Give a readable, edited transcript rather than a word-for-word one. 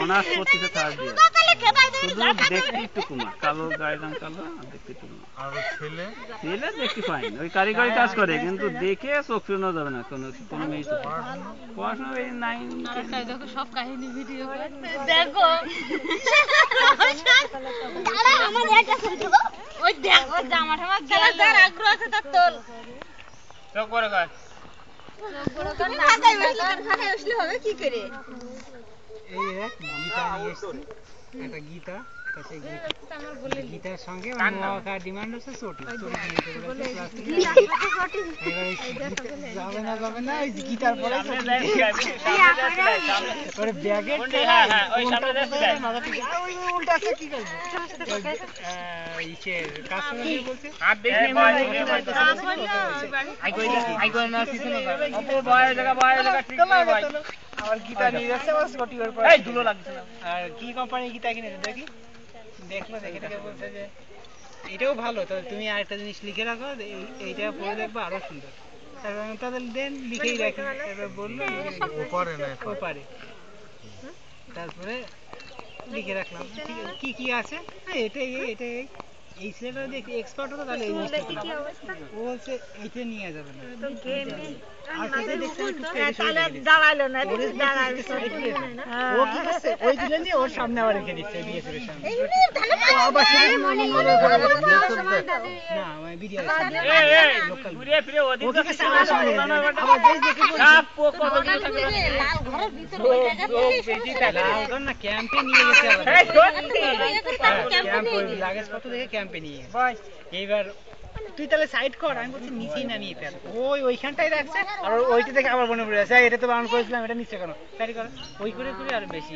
Honours পড়তেছে third year, শুধু দেখতে একটু কুমার, কালো গায়ের রং কালো, আর দেখতে একটু কুমার। আর ছেলে ছেলে দেখতে ফাইন, ওই কারিগরি কাজ করে, কিন্তু দেখে চোখ ফিরানো যাবে না কোনো কোনো মেয়ে চোখ। পড়াশোনা এই 9 দেখো সব কাহিনী ভিডিও দেখো আমার একটা ছবি ওই দেখো জামা ঠামা খেলার যার আগ্রহ আছে তার তোল চোখ বড় কর, ফাঁকায় বসলে হবে কি করে? এই এক গীতা নিয়ে এসেছি, একটা গীতা, গীতার সঙ্গে ডিমান্ড হচ্ছে চটি, যাবে না ওই গীতার পরে ব্যাগে উল্টা আছে কি করবে কাস্টমার বলছে আবার গীতা নিয়ে যাচ্ছে আমার ছটি ওর পরে ধুলো লাগছে না। আর কি কোম্পানির গীতা কিনেছে দেখি, দেখলো দেখে বলছে যে এটাও ভালো, তবে তুমি আরেকটা জিনিস লিখে রাখো, এইটা পড়ে দেখবো আরো সুন্দর। তাদের দেন লিখেই রাখি, এবার বললো ও পারে, তারপরে লিখে রাখলাম ঠিক আছে কি কি আছে, এটাই এটাই এই ছেলেটা দেখি এক্সপার্ট হতো তাহলে এই জিনিসটা ও বলছে এইটা নিয়ে যাবে না, ওর সামনে আবার রেখে দিচ্ছে বিএসএফের সামনে, ক্যাম্পে নিয়ে গেছে, লাগেজ পত্র দেখে ক্যাম্পে নিয়ে। এইবার তুই তাহলে সাইড কর, আমি বলছি নিচেই না নিয়ে ওইখানটাই রাখছে, আর ওইটা দেখে আবার মনে পড়ে আছে এটা তো বারণ করেছিলাম, এটা নিচে কেন সাইড কর, ওই করে করে আর বেশি